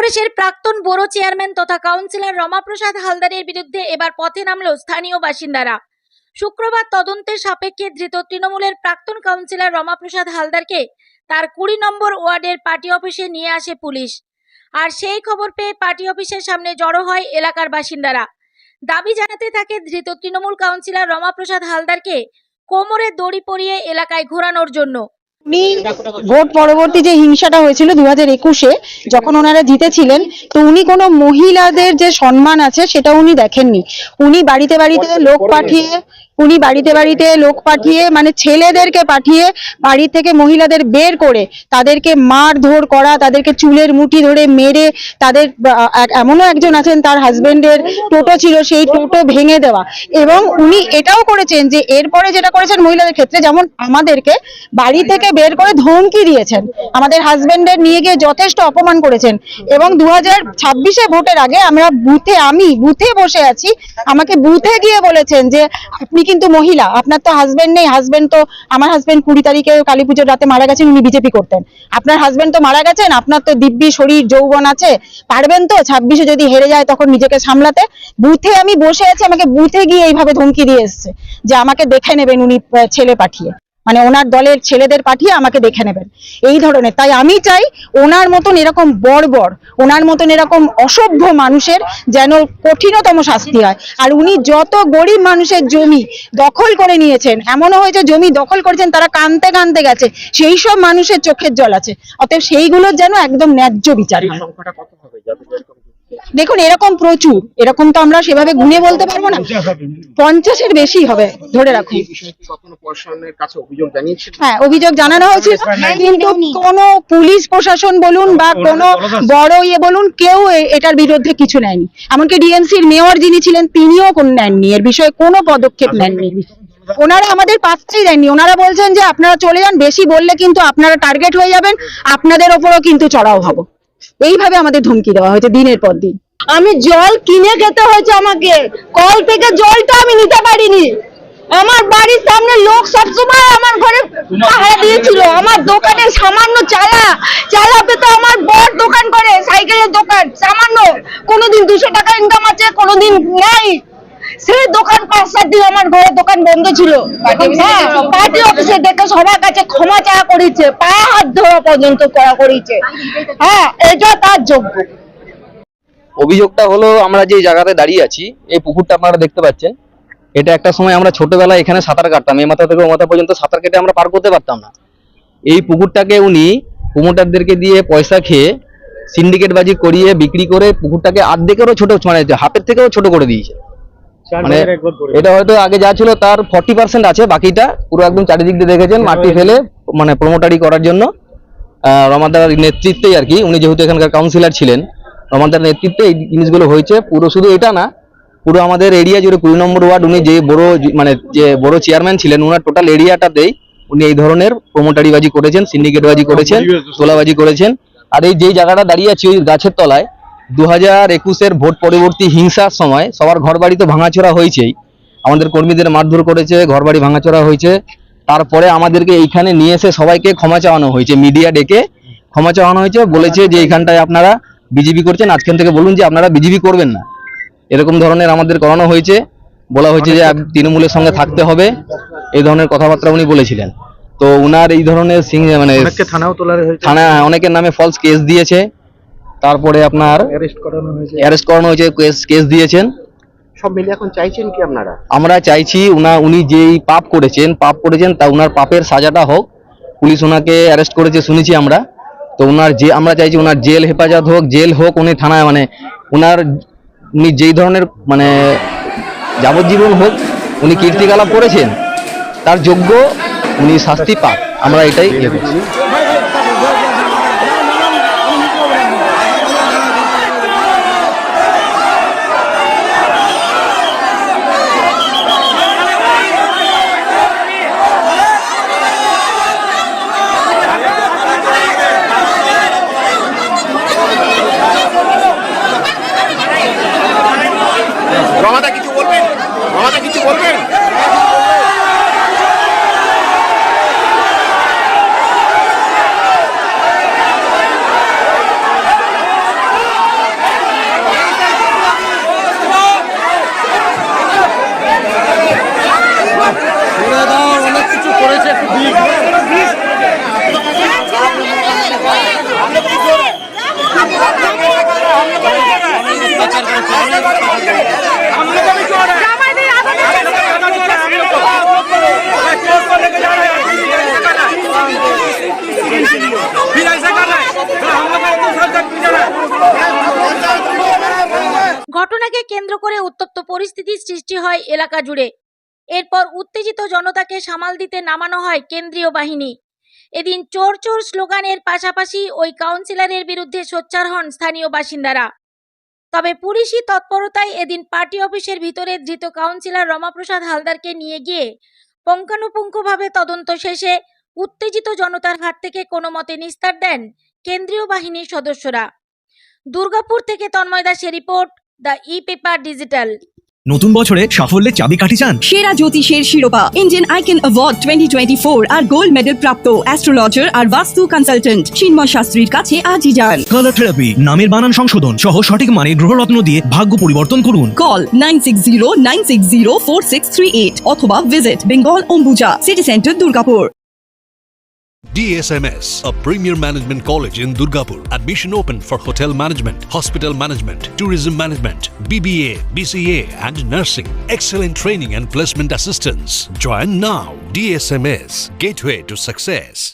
কংগ্রেসের প্রাক্তন বড় চেয়ারম্যান তথা কাউন্সিলর রমাপ্রসাদ হালদারের বিরুদ্ধে এবার পথে নামল স্থানীয় বাসিন্দারা। শুক্রবার তদন্তের সাপেক্ষে ধৃত তৃণমূলের প্রাক্তন কাউন্সিলর রমাপ্রসাদ হালদারকে তার 20 নম্বর ওয়ার্ডের পার্টি অফিসে নিয়ে আসে পুলিশ। আর সেই খবর পেয়ে পার্টি অফিসের সামনে জড়ো হয় এলাকার বাসিন্দারা। দাবি জানাতে থাকে ধৃত তৃণমূল কাউন্সিলর রমাপ্রসাদ হালদারকে কোমরে দড়ি পরিয়ে এলাকায় ঘোরানোর জন্য। উনি ভোট পরবর্তী যে হিংসাটা হয়েছিল 2021-এ যখন ওনারা জিতেছিলেন, তো উনি কোনো মহিলাদের যে সম্মান আছে সেটা উনি দেখেননি। উনি বাড়িতে বাড়িতে লোক পাঠিয়ে মানে ছেলেদেরকে পাঠিয়ে বাড়ি থেকে মহিলাদের বের করে তাদেরকে মারধর করা, তাদেরকে চুলের মুঠি ধরে মেরে, তাদের এমনও একজন আছেন তার হাজবেন্ডের টোটো ছিল সেই টোটো ভেঙে দেওয়া। এবং উনি এটাও করেছেন যে এরপরে যেটা করেছেন মহিলাদের ক্ষেত্রে, যেমন আমাদেরকে বাড়ি থেকে বের করে ধমকি দিয়েছেন, আমাদের হাজবেন্ডের নিয়ে গিয়ে যথেষ্ট অপমান করেছেন। এবং 2026-এ ভোটের আগে আমি বুথে বসে আছি, আমাকে বুথে গিয়ে বলেছেন যে আপনি কিন্তু মহিলা, আপনার তো হাজবেন্ড নেই। আমার হাজবেন্ড 20 তারিখে কালী পুজোর রাতে মারা গেছেন, উনি বিজেপি করতেন। আপনার হাজবেন্ড তো মারা গেছেন, আপনার তো দিব্যি শরীর যৌবন আছে, পারবেন তো 26-এ যদি হেরে যায় তখন নিজেকে সামলাতে? বুথে আমি বসে আছি, আমাকে বুথে গিয়ে এইভাবে ধমকি দিয়ে এসছে যে আমাকে দেখে নেবেন উনি ছেলে পাঠিয়ে, মানে ওনার দলের ছেলেদের পাঠিয়ে আমাকে দেখে নেবেন এই ধরনের। তাই আমি চাই ওনার মতন এরকম বর্বর, ওনার মতন এরকম অসভ্য মানুষের যেন কঠিনতম শাস্তি হয়। আর উনি যত গরিব মানুষের জমি দখল করে নিয়েছেন, এমনও হয়েছে জমি দখল করেছেন তারা কাঁদতে কাঁদতে গেছে, সেই সব মানুষের চোখের জল আছে। অতএব সেইগুলোর যেন একদম ন্যায্য বিচার হয়। দেখুন এরকম প্রচুর, এরকম তো আমরা সেভাবে গুনে বলতে পারবো না, 50-এর বেশি হবে ধরে রাখুন। হ্যাঁ, অভিযোগ জানানো হয়েছে, কিন্তু কোনো পুলিশ প্রশাসন বলুন বা কোনো বড় বলুন, কেউ এটার বিরুদ্ধে কিছু নেয়নি। এমনকি ডিএমসির মেয়র যিনি ছিলেন তিনিও নেননি, এর বিষয়ে কোনো পদক্ষেপ নেননি। ওনারা আমাদের পাত্তাই দেননি। ওনারা বলছেন যে আপনারা চলে যান, বেশি বললে কিন্তু আপনারা টার্গেট হয়ে যাবেন, আপনাদের ওপরও কিন্তু চড়াও হবো। এইভাবে আমাদের ধমকি দেওয়া হয়েছে দিনের পর দিন। আমি জল কিনে খেতে হয়েছে, আমাকে কল থেকে জলটা আমি নিতে পারিনি। আমার বাড়ির সামনে লোক সবসময় আমার ঘরে পাহারা দিয়েছিল। আমার দোকানে সামান্য চালা পেতো, আমার বড় দোকান করে, সাইকেলের দোকান, সামান্য কোনোদিন 200 টাকা ইনকাম আছে, কোনোদিন নাই। সেই দোকান 5-7 দিন আমার ঘরে দোকান বন্ধ ছিল। পার্টি অফিসে ডেকে সবার কাছে ক্ষমা চাওয়া করেছে, পায়ে হাত ধোয়া পর্যন্ত করা করেছে। হ্যাঁ, এটা তার যোগ্য। অভিযোগটা হলো, আমরা যে জায়গাতে দাঁড়িয়ে আছি, এই পুকুরটা আপনারা দেখতে পাচ্ছেন, এটা একটা সময় আমরা ছোটবেলায় এখানে সাঁতার কাটতাম, এই মাথা থেকে ও মাথা পর্যন্ত সাঁতার কেটে আমরা পার করতে পারতাম না। এই পুকুরটাকে উনি প্রমোটারদেরকে দিয়ে পয়সা খেয়ে সিন্ডিকেট বাজি করিয়ে বিক্রি করে পুকুরটাকে অর্ধেকেরও ছোট, মানে হাফের থেকেও ছোট করে দিয়েছে। মানে এটা হয়তো আগে যা ছিল তার 40% আছে, বাকিটা পুরো একদম চারিদিক দিয়ে দেখেছেন মাটি ফেলে, মানে প্রমোটারি করার জন্য রমাদার নেতৃত্বেই আর কি, উনি যেহেতু এখানকার কাউন্সিলর ছিলেন, রমাদার নেতৃত্বে এই জিনিসগুলো হয়েছে। পুরো শুধু এটা না, পুরো আমাদের এরিয়া জুড়ে 20 নম্বর ওয়ার্ড, উনি যে বড় চেয়ারম্যান ছিলেন, ওনার টোটাল এরিয়াটাতেই উনি এই ধরনের প্রমোটারিবাজি করেছেন, সিন্ডিকেটবাজি করেছেন, তোলাবাজি করেছেন। আর এই যে জায়গাটা দাঁড়িয়ে আছি ওই গাছের তলায়, 2021-এর ভোট পরবর্তী হিংসার সময় সবার ঘর বাড়ি তো ভাঙাচোরা হয়েছেই, আমাদের কর্মীদের মারধর করেছে, ঘর বাড়ি ভাঙাচোরা হয়েছে। তারপরে আমাদেরকে এইখানে নিয়ে এসে সবাইকে ক্ষমা চাওয়ানো হয়েছে, মিডিয়া ডেকে ক্ষমা চাওয়ানো হয়েছে, বলেছে যে এইখানটায় আপনারা বিজেপি করছেন, আজকের থেকে বলুন যে আপনারা বিজেপি করবেন না। এরকম ধরনের আমাদের করানো হয়েছে, বলা হয়েছে যে তৃণমূলের সঙ্গে থাকতে হবে, এই ধরনের কথাবার্তা উনি বলেছিলেন। তো উনার এই ধরনের মানে থানা অনেকের নামে ফলস কেস দিয়েছে, তারপরে আপনার অ্যারেস্ট করানো হয়েছে, কেস দিয়েছেন। সব মিলে এখন চাইছেন কি আপনারা? আমরা চাইছি উনি যেই পাপ করেছেন তা উনার পাপের সাজাটা হোক। পুলিশ ওনাকে অ্যারেস্ট করেছে শুনেছি আমরা, তো আমরা চাইছি উনার জেল হেফাজত হোক, জেল হোক, উনি থানায়, মানে উনি যেই ধরনের মানে যাবজ্জীবন হোক, উনি কীর্তিকলাপ করেছেন তার যোগ্য উনি শাস্তি পাক, আমরা এটাই করছি। কিছু বলবেন? ঘটনাকে কেন্দ্র করে উত্তপ্ত পরিস্থিতির সৃষ্টি হয় এলাকা জুড়ে। এরপর উত্তেজিত জনতাকে সামাল দিতে নামানো হয় কেন্দ্রীয় বাহিনী। এদিন চোর চোর স্লোগানের পাশাপাশি ওই কাউন্সিলরের বিরুদ্ধে সোচ্চার হন স্থানীয় বাসিন্দারা। তবে পুলিশি তৎপরতায় এদিন পার্টি অফিসের ভিতরে ধৃত কাউন্সিলর রমাপ্রসাদ হালদারকে নিয়ে গিয়ে পুঙ্খানুপুঙ্খভাবে তদন্ত শেষে উত্তেজিত জনতার হাত থেকে কোনো মতে নিস্তার দেন কেন্দ্রীয় বাহিনীর সদস্যরা। দুর্গাপুর থেকে তন্ময় দাসের রিপোর্ট, দ্য ই-পেপার ডিজিটাল। নতুন বছরে সাফল্যের চাবিকাঠি চান? সেরা জ্যোতিষের শিরোপা ইন্ডিয়ান আইকন অ্যাওয়ার্ড 2024 আর গোল্ড মেডেল প্রাপ্ত অ্যাস্ট্রোলজার আর বাস্তু কনসালটেন্ট চিন্ময় শাস্ত্রীর কাছে আজই যান। কালার থেরাপি, নামের বানান সংশোধন সহ সঠিক মানে গ্রহরত্ন দিয়ে ভাগ্য পরিবর্তন করুন। কল 9609604638 অথবা visit Bengal Ambuja city centre Durgapur. DSMS, a premier management college in Durgapur. Admission open for hotel management, hospital management, tourism management, BBA, BCA and nursing. Excellent training and placement assistance. Join now. DSMS, gateway to success.